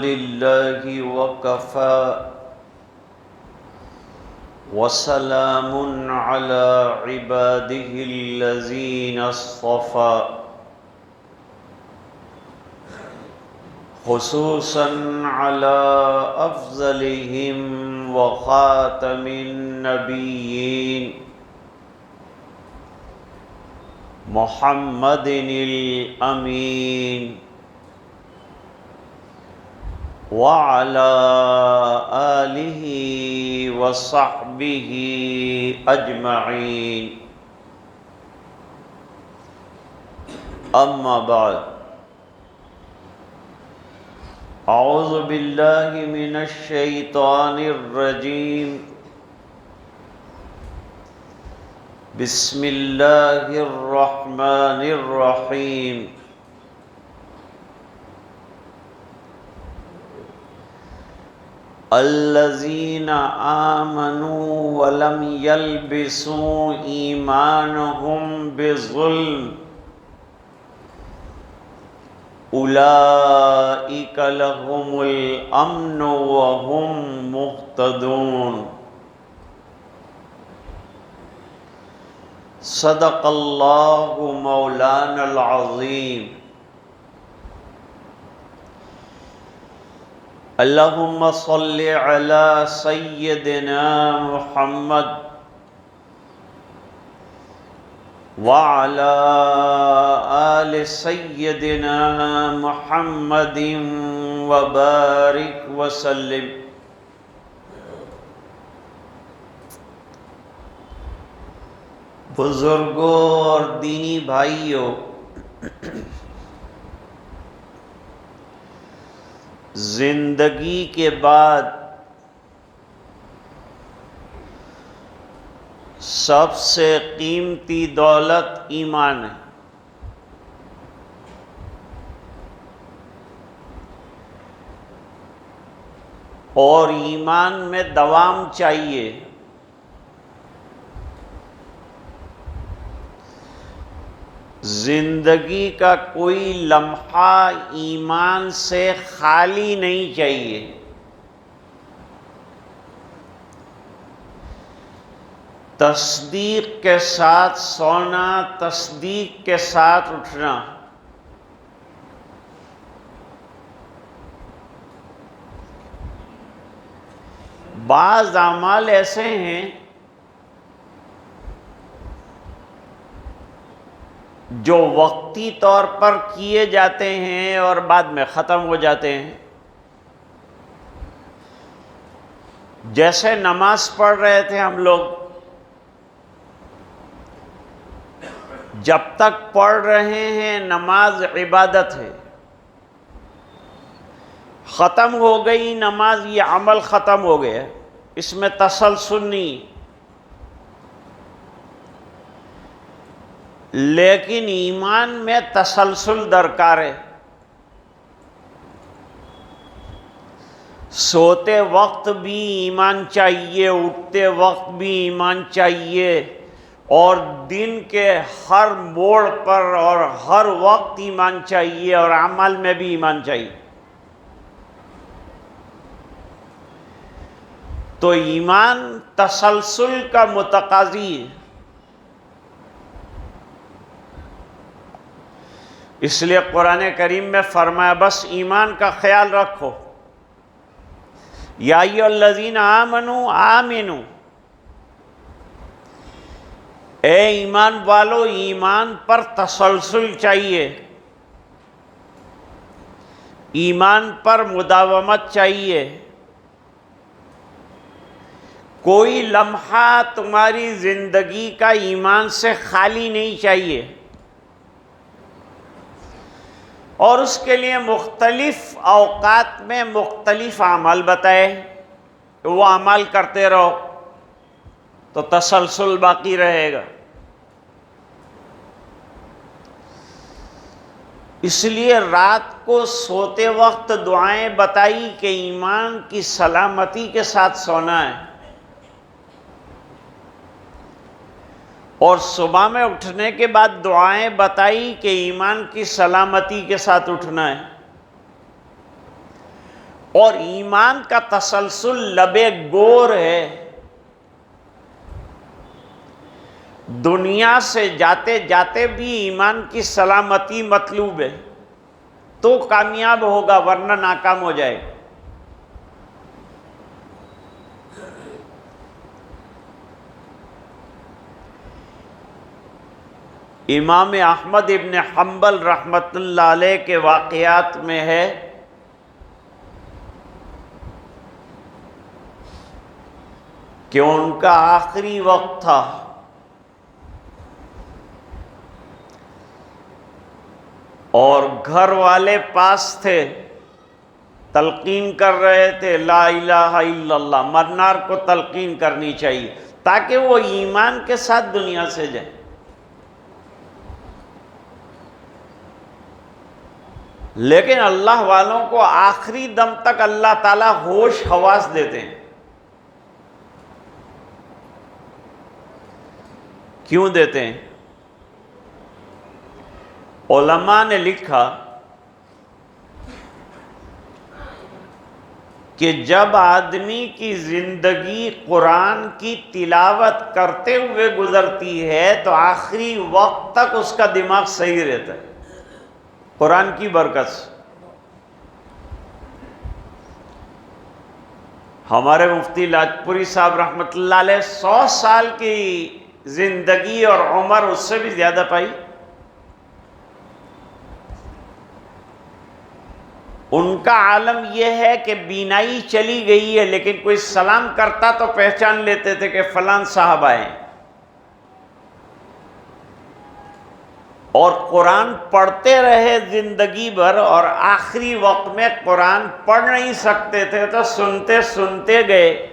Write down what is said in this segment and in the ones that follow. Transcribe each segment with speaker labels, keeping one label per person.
Speaker 1: لله وكفى وسلام على عباده الذين اصطفى خصوصا على أفضلهم وخاتم النبيين محمد الأمين وعلى آله وصحبه أجمعين أما بعد أعوذ بالله من الشيطان الرجيم بسم الله الرحمن الرحيم الذين آمنوا ولم يلبسوا إيمانهم بظلم أولئك لهم الأمن وهم مهتدون صدق الله مولانا العظيم اللهم صل على سيدنا محمد وعلى آل سيدنا محمد وبارك وسلم بزرگوں اور دینی بھائیوں، زندگی کے بعد سب سے قیمتی دولت ایمان ہے۔ اور ایمان میں دوام چاہیے۔ زندگی کا کوئی لمحہ ایمان سے خالی نہیں چاہیے۔ تصدیق کے ساتھ سونا، تصدیق کے ساتھ اٹھنا۔ بعض اعمال ایسے ہیں جو وقتی طور پر کیے جاتے ہیں اور بعد میں ختم ہو جاتے ہیں۔ جیسے نماز پڑھ رہے تھے ہم لوگ، جب تک پڑھ رہے ہیں نماز عبادت ہے، ختم ہو گئی نماز، یہ عمل ختم ہو گیا، اس میں تسلسل نہیں۔ لیکن ایمان میں تسلسل درکار ہے۔ سوتے وقت بھی ایمان چاہیے، اٹھتے وقت بھی ایمان چاہیے، اور دن کے ہر موڑ پر اور ہر وقت ایمان چاہیے، اور اعمال میں بھی ایمان چاہیے۔ تو ایمان تسلسل کا متقاضی ہے۔ اس لیے قرآن کریم میں فرمایا بس ایمان کا خیال رکھو، یا ایھا الذین آمنوا آمنوا، اے ایمان والو، ایمان پر تسلسل چاہیے، ایمان پر مداومت چاہیے۔ کوئی لمحہ تمہاری زندگی کا ایمان سے خالی نہیں چاہیے۔ اور اس کے لیے مختلف اوقات میں مختلف اعمال بتائے، وہ اعمال کرتے رہو تو تسلسل باقی رہے گا۔ اس لیے رات کو سوتے وقت دعائیں بتائی کہ ایمان کی سلامتی کے ساتھ سونا ہے، اور صبح میں اٹھنے کے بعد دعائیں بتائی کہ ایمان کی سلامتی کے ساتھ اٹھنا ہے۔ اور ایمان کا تسلسل لبے گور ہے۔ دنیا سے جاتے جاتے بھی ایمان کی سلامتی مطلوب ہے تو کامیاب ہوگا، ورنہ ناکام ہو جائے گا۔ امام احمد ابن حنبل رحمۃ اللہ علیہ کے واقعات میں ہے کہ ان کا آخری وقت تھا، اور گھر والے پاس تھے، تلقین کر رہے تھے لا الہ الا اللہ، مرنار کو تلقین کرنی چاہیے تاکہ وہ ایمان کے ساتھ دنیا سے جائے۔ لیکن اللہ والوں کو آخری دم تک اللہ تعالیٰ ہوش حواس دیتے ہیں۔ کیوں دیتے ہیں؟ علماء نے لکھا کہ جب آدمی کی زندگی قرآن کی تلاوت کرتے ہوئے گزرتی ہے تو آخری وقت تک اس کا دماغ صحیح رہتا ہے، قرآن کی برکت سے۔ ہمارے مفتی لاجپوری صاحب رحمۃ اللہ علیہ 100 سال کی زندگی اور عمر اس سے بھی زیادہ پائی۔ ان کا عالم یہ ہے کہ بینائی چلی گئی ہے، لیکن کوئی سلام کرتا تو پہچان لیتے تھے کہ فلان صاحب آئے، اور قرآن پڑھتے رہے زندگی بھر، اور آخری وقت میں قرآن پڑھ نہیں سکتے تھے تو سنتے سنتے گئے۔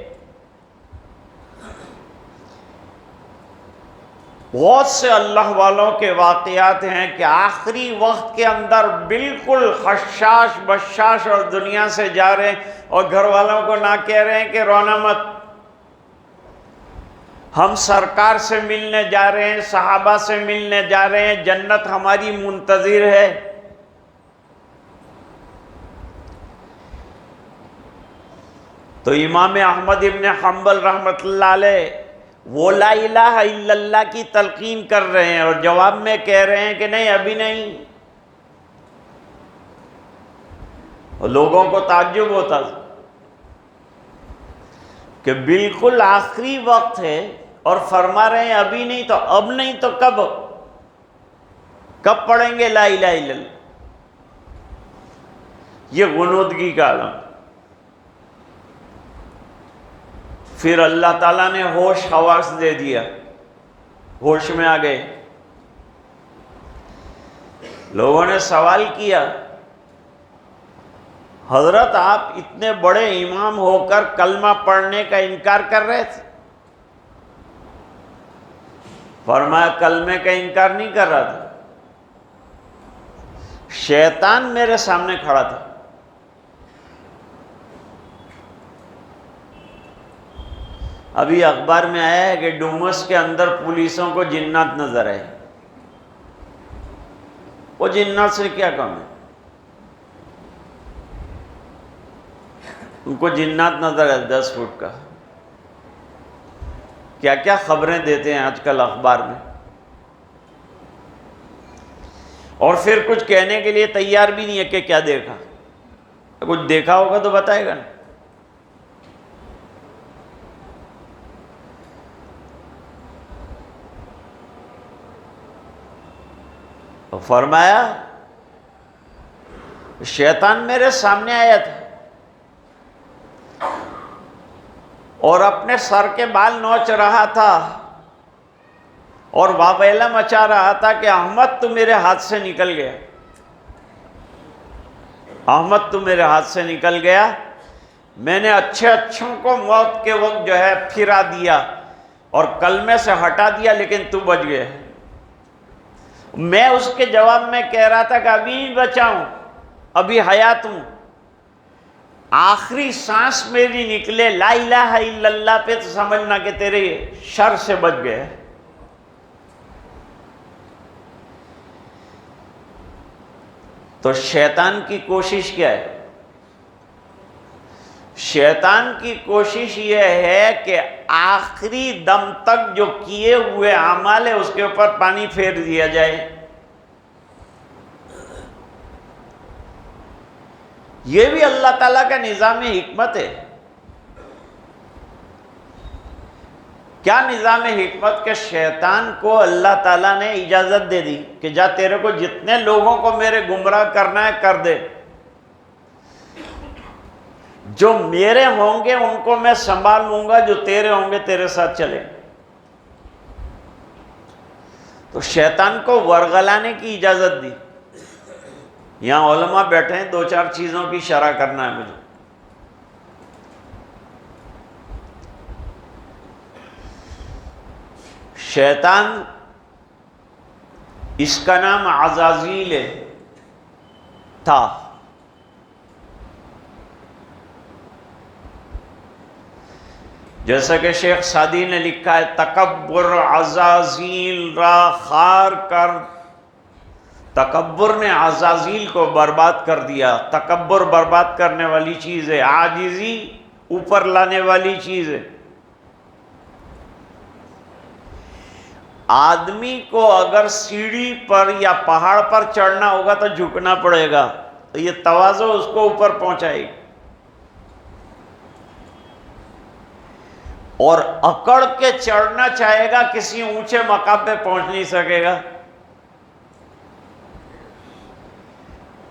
Speaker 1: بہت سے اللہ والوں کے واقعات ہیں کہ آخری وقت کے اندر بالکل خشاش بشاش اور دنیا سے جا رہے ہیں، اور گھر والوں کو نہ کہہ رہے ہیں کہ رونا مت، ہم سرکار سے ملنے جا رہے ہیں، صحابہ سے ملنے جا رہے ہیں، جنت ہماری منتظر ہے۔ تو امام احمد ابن حنبل رحمۃ اللہ علیہ وہ لا الہ الا اللہ کی تلقین کر رہے ہیں، اور جواب میں کہہ رہے ہیں کہ نہیں ابھی نہیں۔ اور لوگوں کو تعجب ہوتا کہ بالکل آخری وقت ہے اور فرما رہے ہیں ابھی نہیں، تو اب نہیں تو کب پڑھیں گے لا الہ الا اللہ؟ یہ غنودگی کا عالم۔ پھر اللہ تعالیٰ نے ہوش حواس دے دیا، ہوش میں آ گئے۔ لوگوں نے سوال کیا، حضرت آپ اتنے بڑے امام ہو کر کلمہ پڑھنے کا انکار کر رہے تھے؟ فرمایا کلمے کا انکار نہیں کر رہا تھا، شیطان میرے سامنے کھڑا تھا۔ ابھی اخبار میں آیا ہے کہ ڈومس کے اندر پولیسوں کو جنات نظر آئے۔ وہ جنات سے کیا کام ہے؟ ان کو جنات نظر آئے 10 فٹ کا۔ کیا کیا خبریں دیتے ہیں آج کل اخبار میں، اور پھر کچھ کہنے کے لیے تیار بھی نہیں ہے کہ کیا دیکھا۔ کچھ دیکھا ہوگا تو بتائے گا نا۔ فرمایا شیطان میرے سامنے آیا تھا اور اپنے سر کے بال نوچ رہا تھا اور واویلا مچا رہا تھا کہ احمد تو میرے ہاتھ سے نکل گیا، احمد تو میرے ہاتھ سے نکل گیا۔ میں نے اچھوں کو موت کے وقت جو ہے پھرا دیا اور کلمے سے ہٹا دیا، لیکن تو بچ گیا۔ میں اس کے جواب میں کہہ رہا تھا کہ ابھی نہیں بچا ہوں، ابھی حیات ہوں، آخری سانس میری نکلے لا الہ الا اللہ پہ تو سمجھنا کہ تیرے شر سے بچ گئے۔ تو شیطان کی کوشش کیا ہے؟ شیطان کی کوشش یہ ہے کہ آخری دم تک جو کیے ہوئے اعمال ہے اس کے اوپر پانی پھیر دیا جائے۔ یہ بھی اللہ تعالیٰ کا نظام حکمت ہے۔ کیا نظام حکمت کہ شیطان کو اللہ تعالیٰ نے اجازت دے دی کہ جا تیرے کو جتنے لوگوں کو میرے گمراہ کرنا ہے کر دے، جو میرے ہوں گے ان کو میں سنبھال لوں گا، جو تیرے ہوں گے تیرے ساتھ چلیں۔ تو شیطان کو ورغلانے کی اجازت دی۔ یہاں علماء بیٹھے ہیں، دو چار چیزوں کی شرح کرنا ہے مجھے۔ شیطان، اس کا نام عزازیل تھا۔ جیسا کہ شیخ سعدی نے لکھا ہے، تکبر عزازیل را خار کر، تکبر نے عزازیل کو برباد کر دیا۔ تکبر برباد کرنے والی چیز ہے، عاجزی اوپر لانے والی چیز ہے۔ آدمی کو اگر سیڑھی پر یا پہاڑ پر چڑھنا ہوگا تو جھکنا پڑے گا، تو یہ تواضع اس کو اوپر پہنچائے گی، اور اکڑ کے چڑھنا چاہے گا کسی اونچے مقام پہ پہنچ نہیں سکے گا۔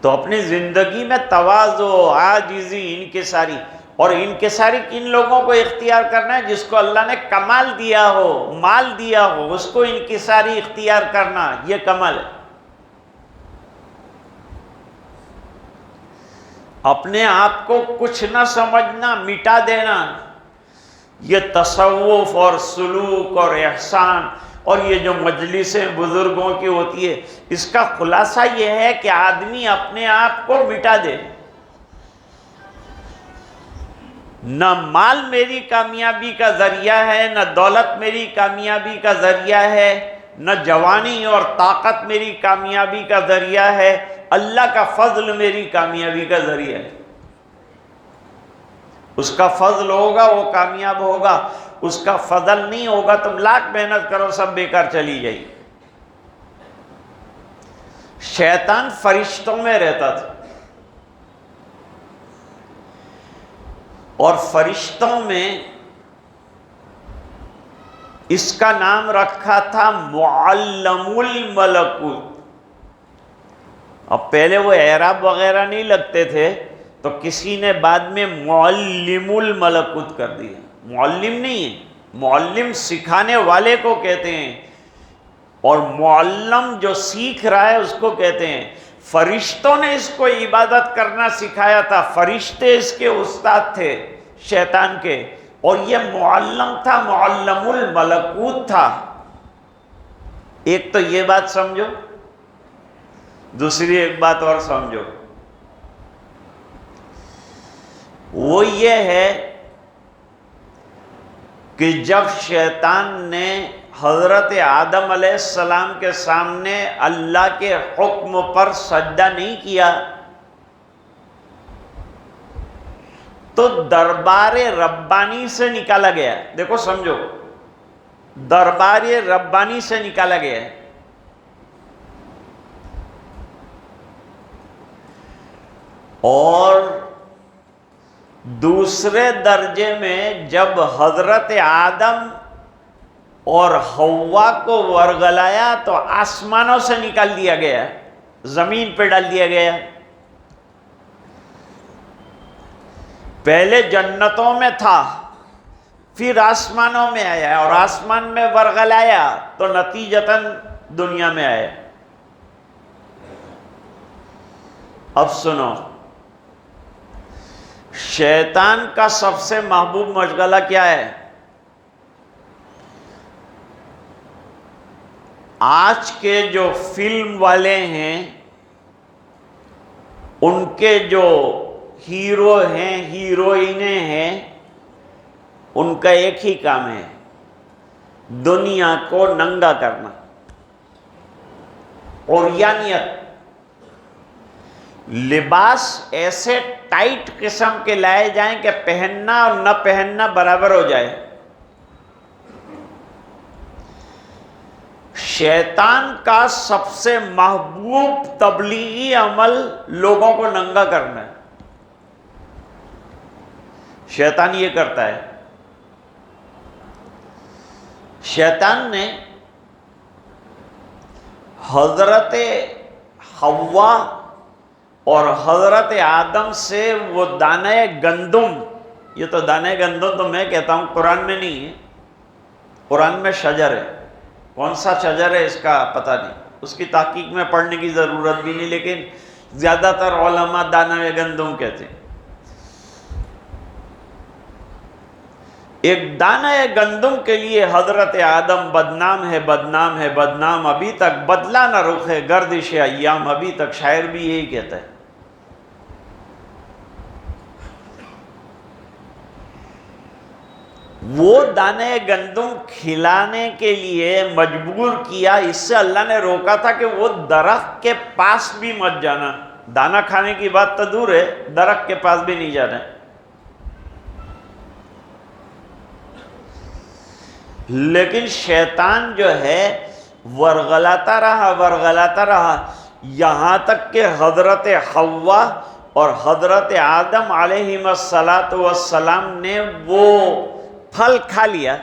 Speaker 1: تو اپنی زندگی میں تواضع، عاجزی، انکساری، اور انکساری کن لوگوں کو اختیار کرنا ہے؟ جس کو اللہ نے کمال دیا ہو، مال دیا ہو، اس کو انکساری اختیار کرنا، یہ کمال ہے۔ اپنے آپ کو کچھ نہ سمجھنا، مٹا دینا، یہ تصوف اور سلوک اور احسان اور یہ جو مجلسیں بزرگوں کی ہوتی ہے، اس کا خلاصہ یہ ہے کہ آدمی اپنے آپ کو مٹا دے۔ نہ مال میری کامیابی کا ذریعہ ہے، نہ دولت میری کامیابی کا ذریعہ ہے، نہ جوانی اور طاقت میری کامیابی کا ذریعہ ہے، اللہ کا فضل میری کامیابی کا ذریعہ ہے۔ اس کا فضل ہوگا وہ کامیاب ہوگا، اس کا فضل نہیں ہوگا تم لاکھ محنت کرو سب بیکار چلی جائے۔ شیطان فرشتوں میں رہتا تھا، اور فرشتوں میں اس کا نام رکھا تھا معلم الملکوت۔ اب پہلے وہ اعراب وغیرہ نہیں لگتے تھے، تو کسی نے بعد میں معلم الملکوت کر دیا۔ معلم نہیں ہے، معلم سکھانے والے کو کہتے ہیں، اور معلم جو سیکھ رہا ہے اس کو کہتے ہیں۔ فرشتوں نے اس کو عبادت کرنا سکھایا تھا، فرشتے اس کے استاد تھے شیطان کے، اور یہ معلم تھا، معلم الملکوت تھا۔ ایک تو یہ بات سمجھو، دوسری ایک بات اور سمجھو، وہ یہ ہے کہ جب شیطان نے حضرت آدم علیہ السلام کے سامنے اللہ کے حکم پر سجدہ نہیں کیا، تو دربار ربانی سے نکالا گیا۔ دیکھو سمجھو، دربار ربانی سے نکالا گیا، اور دوسرے درجے میں جب حضرت آدم اور حوا کو ورگلایا تو آسمانوں سے نکال دیا گیا، زمین پہ ڈال دیا گیا۔ پہلے جنتوں میں تھا، پھر آسمانوں میں آیا، اور آسمان میں ورگلایا تو نتیجتاً دنیا میں آیا۔ اب سنو، شیطان کا سب سے محبوب مشغلہ کیا ہے؟ آج کے جو فلم والے ہیں، ان کے جو ہیرو ہیں، ہیروئنیں ہیں، ان کا ایک ہی کام ہے، دنیا کو ننگا کرنا، عریانیت، لباس ایسے ٹائٹ قسم کے لائے جائیں کہ پہننا اور نہ پہننا برابر ہو جائے. شیطان کا سب سے محبوب تبلیغی عمل لوگوں کو ننگا کرنا ہے. شیطان یہ کرتا ہے. شیطان نے حضرت حوا اور حضرت آدم سے وہ دانہ گندم، یہ تو دانہ گندم تو میں کہتا ہوں قرآن میں نہیں ہے، قرآن میں شجر ہے. کون سا شجر ہے اس کا پتہ نہیں، اس کی تحقیق میں پڑھنے کی ضرورت بھی نہیں، لیکن زیادہ تر علماء دانہ گندم کہتے ہیں. ایک دانہ گندم کے لیے حضرت آدم بدنام ہے، بدنام ہے، بدنام، ابھی تک بدلہ نہ رخے گردش ایام، ابھی تک شاعر بھی یہی کہتا ہے. وہ دانے گندم کھلانے کے لیے مجبور کیا، اس سے اللہ نے روکا تھا کہ وہ درخت کے پاس بھی مت جانا. دانہ کھانے کی بات تو دور ہے، درخت کے پاس بھی نہیں جانا. لیکن شیطان جو ہے ورغلاتا رہا یہاں تک کہ حضرت حوا اور حضرت آدم علیہ السلام نے وہ پھل کھا لیا.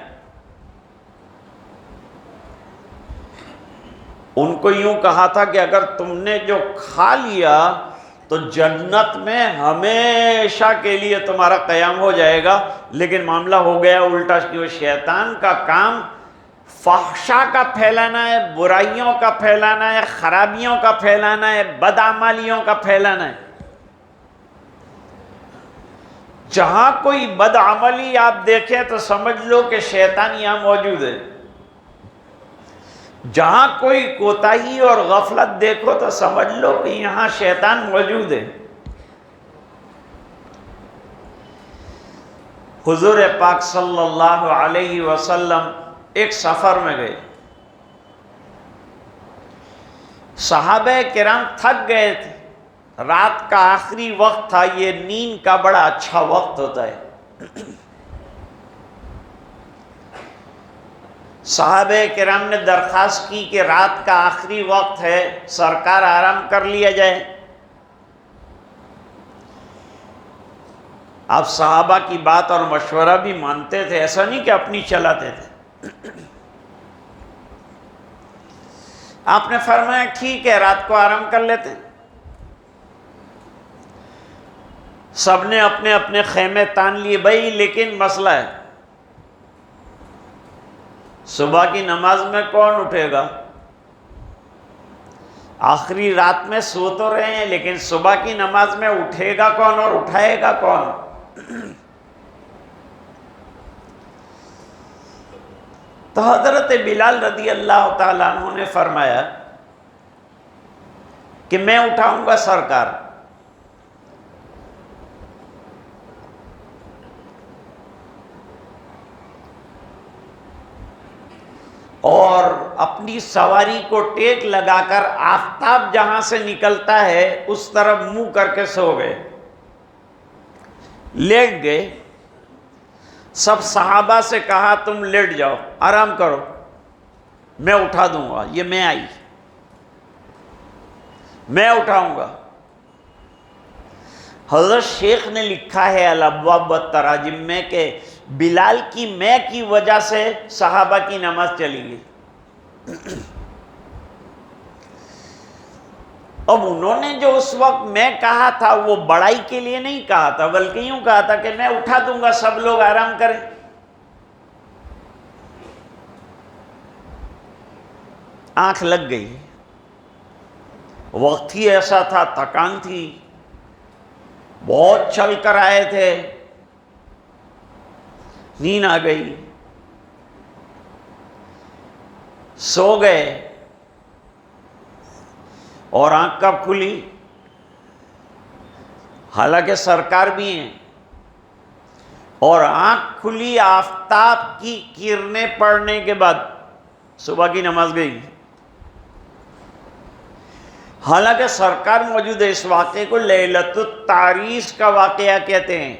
Speaker 1: ان کو یوں کہا تھا کہ اگر تم نے جو کھا لیا تو جنت میں ہمیشہ کے لیے تمہارا قیام ہو جائے گا. لیکن معاملہ ہو گیا الٹا، کہ وہ شیطان کا کام فحشا کا پھیلانا ہے، برائیوں کا پھیلانا ہے، خرابیوں کا پھیلانا ہے، بدعمالیوں کا پھیلانا ہے. جہاں کوئی بدعملی آپ دیکھیں تو سمجھ لو کہ شیطان یہاں موجود ہے. جہاں کوئی کوتاہی اور غفلت دیکھو تو سمجھ لو کہ یہاں شیطان موجود ہے. حضور پاک صلی اللہ علیہ وسلم ایک سفر میں گئے. صحابہ کرام تھک گئے تھے، رات کا آخری وقت تھا. یہ نیند کا بڑا اچھا وقت ہوتا ہے. صحابہ کرام نے درخواست کی کہ رات کا آخری وقت ہے، سرکار آرام کر لیا جائے. آپ صحابہ کی بات اور مشورہ بھی مانتے تھے، ایسا نہیں کہ اپنی چلاتے تھے. آپ نے فرمایا ٹھیک ہے رات کو آرام کر لیتے. سب نے اپنے اپنے خیمے تان لیے. بھائی لیکن مسئلہ ہے، صبح کی نماز میں کون اٹھے گا؟ آخری رات میں سو تو رہے ہیں، لیکن صبح کی نماز میں اٹھے گا کون اور اٹھائے گا کون؟ تو حضرت بلال رضی اللہ تعالیٰ عنہ نے فرمایا کہ میں اٹھاؤں گا سرکار. اور اپنی سواری کو ٹیک لگا کر آفتاب جہاں سے نکلتا ہے اس طرف منہ کر کے سو گئے، لیٹ گئے. سب صحابہ سے کہا تم لیٹ جاؤ، آرام کرو، میں اٹھا دوں گا. یہ میں آئی، میں اٹھاؤں گا. حضرت شیخ نے لکھا ہے الابواب والتراجم میں کہ بلال کی میں کی وجہ سے صحابہ کی نماز چلی گئی. اب انہوں نے جو اس وقت میں کہا تھا وہ بڑائی کے لیے نہیں کہا تھا، بلکہ یوں کہا تھا کہ میں اٹھا دوں گا، سب لوگ آرام کریں. آنکھ لگ گئی، وقت ہی ایسا تھا، تھکان تھی، بہت چل کر آئے تھے، نیند آ گئی، سو گئے. اور آنکھ کب کھلی؟ حالانکہ سرکار بھی ہیں، اور آنکھ کھلی آفتاب کی کرنیں پڑنے کے بعد. صبح کی نماز گئی. حالانکہ سرکار موجود ہے، اس واقعے کو لیلۃ التعریس کا واقعہ کہتے ہیں۔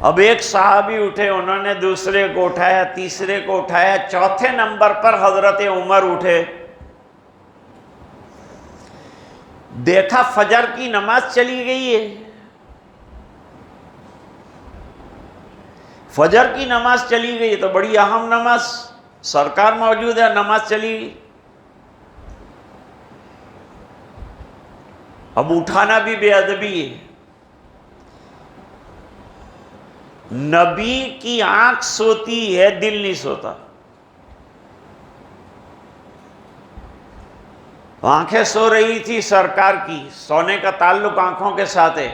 Speaker 1: اب ایک صحابی اٹھے، انہوں نے دوسرے کو اٹھایا، تیسرے کو اٹھایا، چوتھے نمبر پر حضرت عمر اٹھے، دیکھا فجر کی نماز چلی گئی ہے، فجر کی نماز چلی گئی تو بڑی اہم نماز، سرکار موجود ہے، نماز چلی گئی۔ اب اٹھانا بھی بے ادبی ہے۔ نبی کی آنکھ سوتی ہے، دل نہیں سوتا۔ آنکھیں سو رہی تھی سرکار کی، سونے کا تعلق آنکھوں کے ساتھ ہے،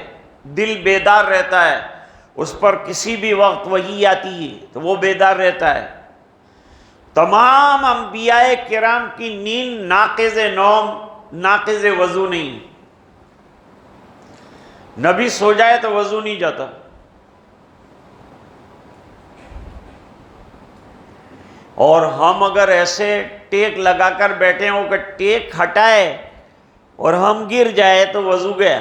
Speaker 1: دل بیدار رہتا ہے، اس پر کسی بھی وقت وحی آتی ہے تو وہ بیدار رہتا ہے۔ تمام انبیاء کرام کی نیند ناقض نوم، ناقض وضو نہیں، نبی سو جائے تو وضو نہیں جاتا۔ اور ہم اگر ایسے ٹیک لگا کر بیٹھے ہوں کہ ٹیک ہٹائے اور ہم گر جائے تو وضو گیا۔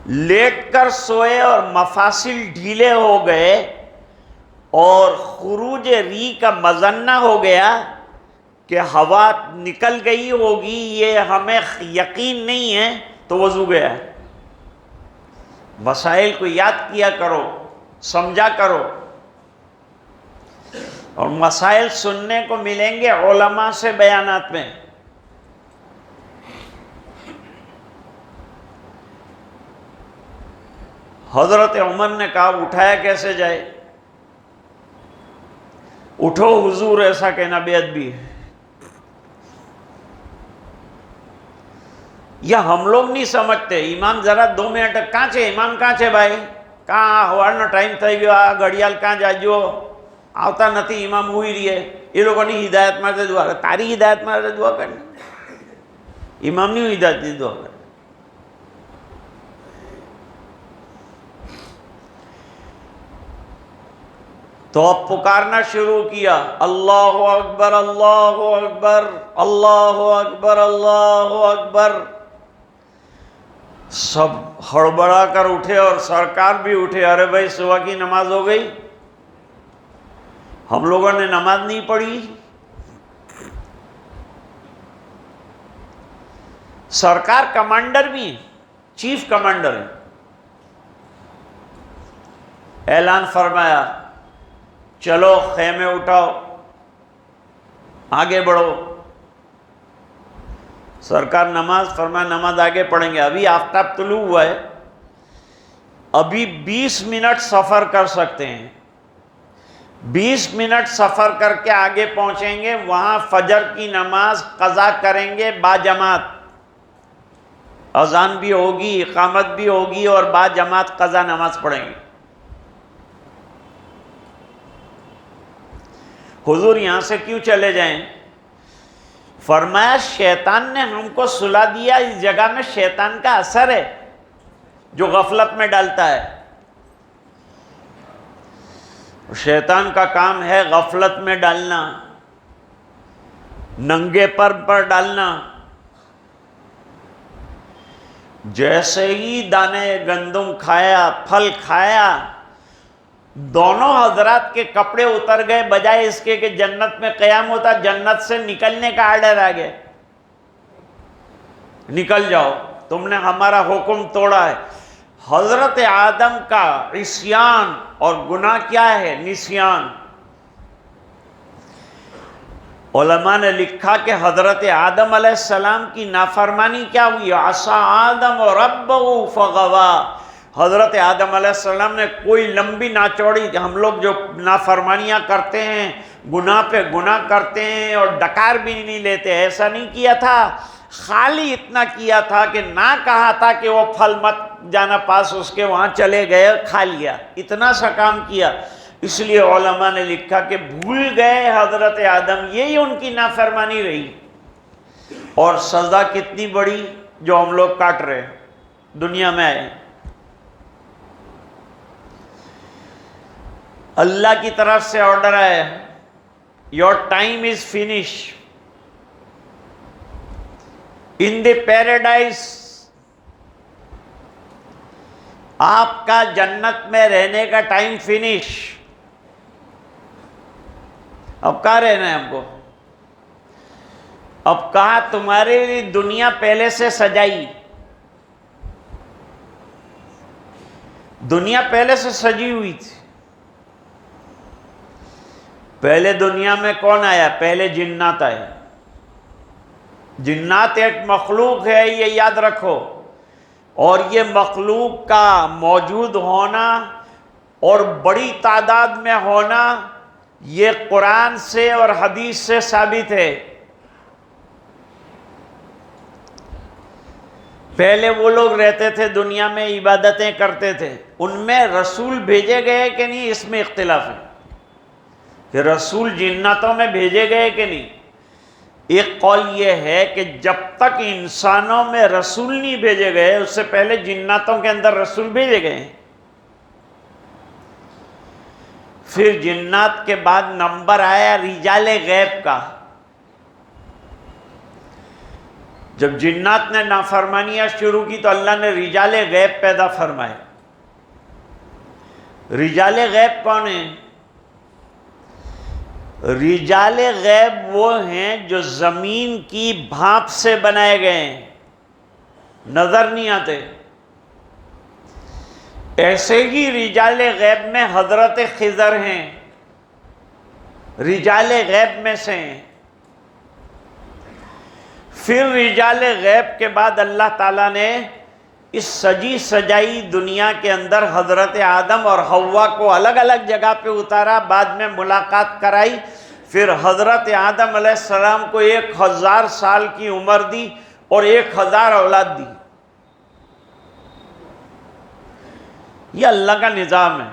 Speaker 1: لیٹ کر سوئے اور مفاصل ڈھیلے ہو گئے اور خروج ری کا مظنہ ہو گیا کہ ہوا نکل گئی ہوگی، یہ ہمیں یقین نہیں ہے تو وضو گیا۔ مسائل کو یاد کیا کرو، سمجھا کرو، اور مسائل سننے کو ملیں گے علماء سے بیانات میں۔ حضرت عمر نے کہا اٹھایا کیسے جائے؟ اٹھو حضور، ایسا کہنا بے ادبی ہے۔ یا ہم لوگ نہیں سمجھتے، امام ذرا 2 منٹ کہاں چھے، امام کہاں چھے بھائی، کہاں ہوارનો ટાઈમ થઈ ગયો، આ ઘડિયાળ کہاں જાજો، આવતા નથી، ઇમામ હુઈ રહીએ، એ લોકોની હિદાયત માટે દુઆ કરે، તારી હિદાયત માટે દુઆ કરે، ઇમામની હિદાયતની દુઆ કરે۔ تو اب پکارنا شروع کیا، اللہ اکبر اللہ اکبر اللہ اکبر اللہ اکبر۔ سب ہڑبڑا کر اٹھے اور سرکار بھی اٹھے، ارے بھائی صبح کی نماز ہو گئی، ہم لوگوں نے نماز نہیں پڑھی۔ سرکار کمانڈر بھی ہیں، چیف کمانڈر ہیں۔ اعلان فرمایا چلو خیمے اٹھاؤ، آگے بڑھو۔ سرکار نماز فرمایا نماز آگے پڑھیں گے، ابھی آفتاب طلوع ہوا ہے، ابھی 20 منٹ سفر کر سکتے ہیں، 20 منٹ سفر کر کے آگے پہنچیں گے، وہاں فجر کی نماز قضا کریں گے باجماعت، اذان بھی ہوگی، اقامت بھی ہوگی اور باجماعت قضا نماز پڑھیں گے۔ حضور یہاں سے کیوں چلے جائیں؟ فرمایا شیطان نے ہم کو سلا دیا، اس جگہ میں شیطان کا اثر ہے جو غفلت میں ڈالتا ہے۔ شیطان کا کام ہے غفلت میں ڈالنا، ننگے پر ڈالنا۔ جیسے ہی دانے گندم کھایا، پھل کھایا، دونوں حضرات کے کپڑے اتر گئے، بجائے اس کے کہ جنت میں قیام ہوتا، جنت سے نکلنے کا آرڈر آ گیا، نکل جاؤ، تم نے ہمارا حکم توڑا ہے۔ حضرت آدم کا عصیان اور گناہ کیا ہے؟ نسیان۔ علماء نے لکھا کہ حضرت آدم علیہ السلام کی نافرمانی کیا ہوئی؟ عصا آدم ربہ فغوا۔ حضرت آدم علیہ السلام نے کوئی لمبی نہ چوڑی، ہم لوگ جو نافرمانیاں کرتے ہیں، گناہ پہ گناہ کرتے ہیں اور ڈکار بھی نہیں لیتے، ایسا نہیں کیا تھا، خالی اتنا کیا تھا کہ نہ کہا تھا کہ وہ پھل مت جانا پاس اس کے، وہاں چلے گئے کھا لیا، اتنا سا کام کیا۔ اس لیے علماء نے لکھا کہ بھول گئے حضرت آدم، یہی ان کی نافرمانی رہی۔ اور سزا کتنی بڑی جو ہم لوگ کاٹ رہے ہیں، دنیا میں آئے۔ اللہ کی طرف سے آرڈر آیا your time is finished. In the paradise, آپ کا جنت میں رہنے کا ٹائم فنش. اب کہاں رہنا ہے ہم کو؟ اب کہاں تمہارے لیے دنیا پہلے سے سجائی، دنیا پہلے سے سجی ہوئی تھی. پہلے دنیا میں کون آیا؟ پہلے جنات آئے. جنات ایک مخلوق ہے، یہ یاد رکھو. اور یہ مخلوق کا موجود ہونا اور بڑی تعداد میں ہونا یہ قرآن سے اور حدیث سے ثابت ہے. پہلے وہ لوگ رہتے تھے دنیا میں، عبادتیں کرتے تھے، ان میں رسول بھیجے گئے کہ نہیں، اس میں اختلاف ہے کہ رسول جناتوں میں بھیجے گئے کہ نہیں. ایک قول یہ ہے کہ جب تک انسانوں میں رسول نہیں بھیجے گئے اس سے پہلے جناتوں کے اندر رسول بھیجے گئے ہیں. پھر جنات کے بعد نمبر آیا رجال غیب کا. جب جنات نے نافرمانیاں شروع کی تو اللہ نے رجال غیب پیدا فرمائے. رجال غیب کون ہیں؟ رجال غیب وہ ہیں جو زمین کی بھاپ سے بنائے گئے ہیں، نظر نہیں آتے. ایسے ہی رجال غیب میں حضرت خضر ہیں، رجال غیب میں سے ہیں. پھر رجال غیب کے بعد اللہ تعالیٰ نے اس سجی سجائی دنیا کے اندر حضرت آدم اور حوا کو الگ الگ جگہ پہ اتارا، بعد میں ملاقات کرائی. پھر حضرت آدم علیہ السلام کو 1000 سال کی عمر دی اور 1000 اولاد دی. یہ اللہ کا نظام ہے.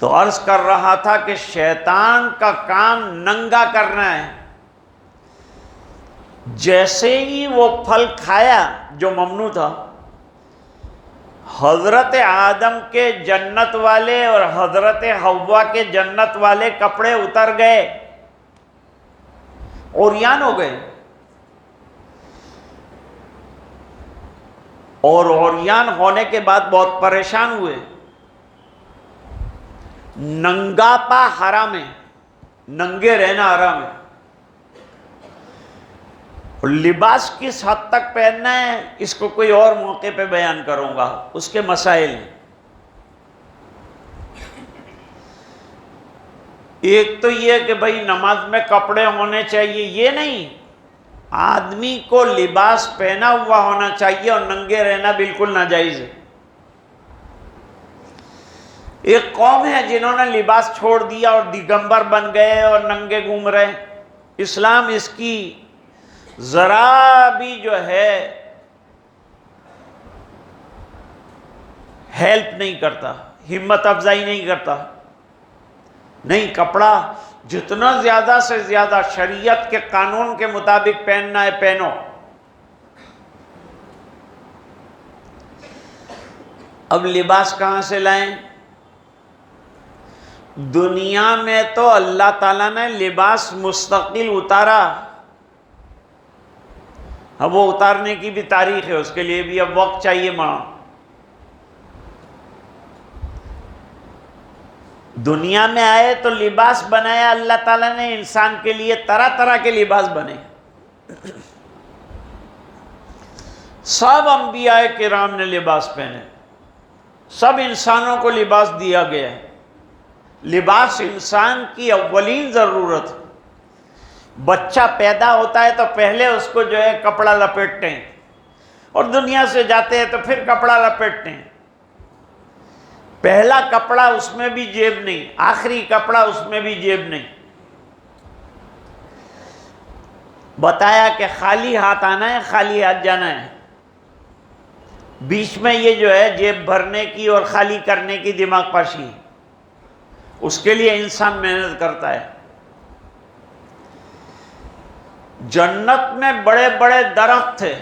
Speaker 1: تو عرض کر رہا تھا کہ شیطان کا کام ننگا کرنا ہے. جیسے ہی وہ پھل کھایا جو ممنوع تھا، حضرت آدم کے جنت والے اور حضرت حوا کے جنت والے کپڑے اتر گئے، عریان ہو گئے. اور عریان ہونے کے بعد بہت پریشان ہوئے. ننگا پا حرام ہے، ننگے رہنا حرام ہے. لباس کس حد تک پہننا ہے اس کو کوئی اور موقع پہ بیان کروں گا، اس کے مسائل ہیں. ایک تو یہ کہ بھائی نماز میں کپڑے ہونے چاہیے، یہ نہیں، آدمی کو لباس پہنا ہوا ہونا چاہیے اور ننگے رہنا بالکل ناجائز ہے. ایک قوم ہے جنہوں نے لباس چھوڑ دیا اور دیگمبر بن گئے اور ننگے گھوم رہے. اسلام اس کی ذرا بھی جو ہے ہیلپ نہیں کرتا، ہمت افزائی نہیں کرتا. نہیں، کپڑا جتنا زیادہ سے زیادہ شریعت کے قانون کے مطابق پہننا ہے پہنو. اب لباس کہاں سے لائیں؟ دنیا میں تو اللہ تعالیٰ نے لباس مستقل اتارا. اب وہ اتارنے کی بھی تاریخ ہے، اس کے لیے بھی اب وقت چاہیے. ماں دنیا میں آئے تو لباس بنایا اللہ تعالیٰ نے انسان کے لیے، طرح طرح کے لباس بنے. سب انبیاء کرام نے لباس پہنے، سب انسانوں کو لباس دیا گیا ہے. لباس انسان کی اولین ضرورت ہے. بچہ پیدا ہوتا ہے تو پہلے اس کو جو ہے کپڑا لپیٹتے ہیں، اور دنیا سے جاتے ہیں تو پھر کپڑا لپیٹتے ہیں. پہلا کپڑا اس میں بھی جیب نہیں، آخری کپڑا اس میں بھی جیب نہیں. بتایا کہ خالی ہاتھ آنا ہے، خالی ہاتھ جانا ہے. بیچ میں یہ جو ہے جیب بھرنے کی اور خالی کرنے کی دماغ پاشی، اس کے لیے انسان محنت کرتا ہے. جنت میں بڑے بڑے درخت تھے.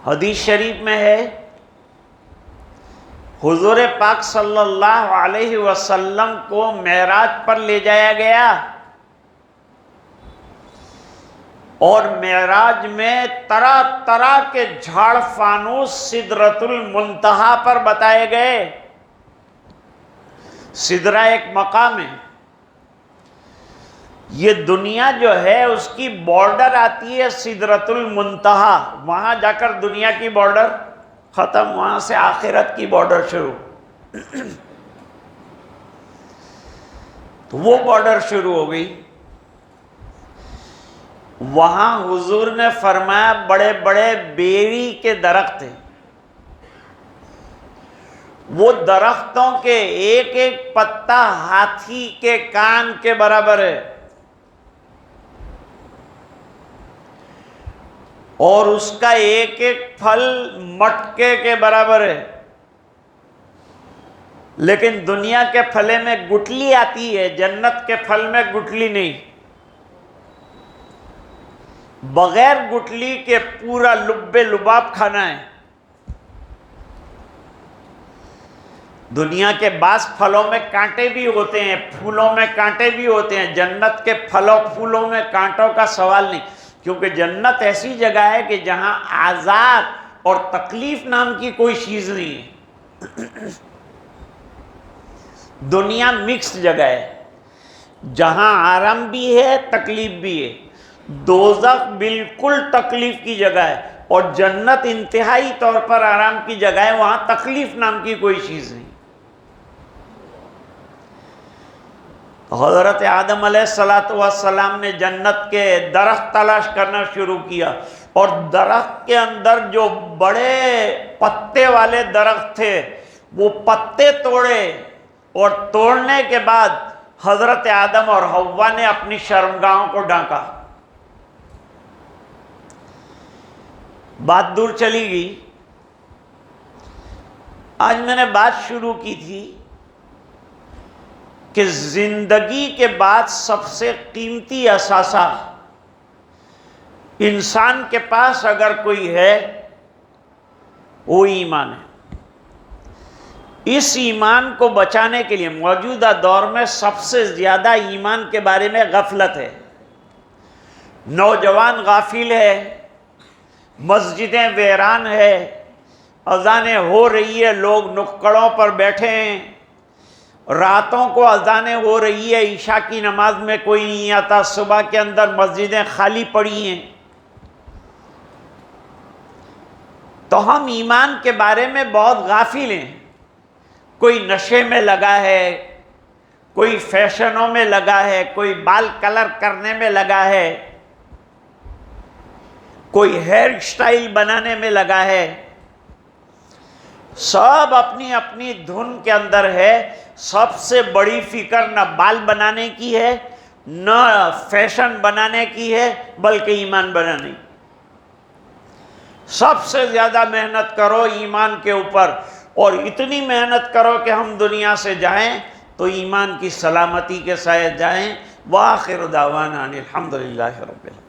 Speaker 1: حدیث شریف میں ہے حضور پاک صلی اللہ علیہ وسلم کو معراج پر لے جایا گیا، اور معراج میں طرح طرح کے جھاڑ فانوس سدرۃ المنتہا پر بتائے گئے۔ سدرہ ایک مقام ہے، یہ دنیا جو ہے اس کی بارڈر آتی ہے سدرۃ المنتہا، وہاں جا کر دنیا کی بارڈر ختم، وہاں سے آخرت کی بارڈر شروع۔ تو وہ بارڈر شروع ہو گئی۔ وہاں حضور نے فرمایا بڑے بڑے بیری کے درخت ہیں، وہ درختوں کے ایک ایک پتا ہاتھی کے کان کے برابر ہے، اور اس کا ایک ایک پھل مٹکے کے برابر ہے، لیکن دنیا کے پھلے میں گٹلی آتی ہے، جنت کے پھل میں گٹلی نہیں، بغیر گٹلی کے پورا لب لباب کھانا ہے۔ دنیا کے بعض پھلوں میں کانٹے بھی ہوتے ہیں، پھولوں میں کانٹے بھی ہوتے ہیں، جنت کے پھلوں پھولوں میں کانٹوں کا سوال نہیں، کیونکہ جنت ایسی جگہ ہے کہ جہاں عذاب اور تکلیف نام کی کوئی چیز نہیں ہے۔ دنیا مکس جگہ ہے، جہاں آرام بھی ہے تکلیف بھی ہے۔ دوزخ بالکل تکلیف کی جگہ ہے، اور جنت انتہائی طور پر آرام کی جگہ ہے، وہاں تکلیف نام کی کوئی چیز نہیں۔ حضرت آدم علیہ السلام نے جنت کے درخت تلاش کرنا شروع کیا، اور درخت کے اندر جو بڑے پتے والے درخت تھے وہ پتے توڑے، اور توڑنے کے بعد حضرت آدم اور حوا نے اپنی شرمگاہوں کو ڈھانکا۔ بات دور چلی گئی۔ آج میں نے بات شروع کی تھی کہ زندگی کے بعد سب سے قیمتی اثاثہ انسان کے پاس اگر کوئی ہے وہ ایمان ہے۔ اس ایمان کو بچانے کے لیے موجودہ دور میں سب سے زیادہ ایمان کے بارے میں غفلت ہے، نوجوان غافل ہے، مسجدیں ویران ہے، اذانیں ہو رہی ہے، لوگ نکڑوں پر بیٹھے ہیں، راتوں کو اذانیں ہو رہی ہے، عشاء کی نماز میں کوئی نہیں آتا، صبح کے اندر مسجدیں خالی پڑی ہیں۔ تو ہم ایمان کے بارے میں بہت غافل ہیں۔ کوئی نشے میں لگا ہے، کوئی فیشنوں میں لگا ہے، کوئی بال کلر کرنے میں لگا ہے، کوئی ہیئر سٹائل بنانے میں لگا ہے، سب اپنی اپنی دھن کے اندر ہے۔ سب سے بڑی فکر نہ بال بنانے کی ہے، نہ فیشن بنانے کی ہے، بلکہ ایمان بنانے کی۔ سب سے زیادہ محنت کرو ایمان کے اوپر، اور اتنی محنت کرو کہ ہم دنیا سے جائیں تو ایمان کی سلامتی کے ساتھ جائیں۔ وآخر دعوانا ان الحمد للہ رب العالمین۔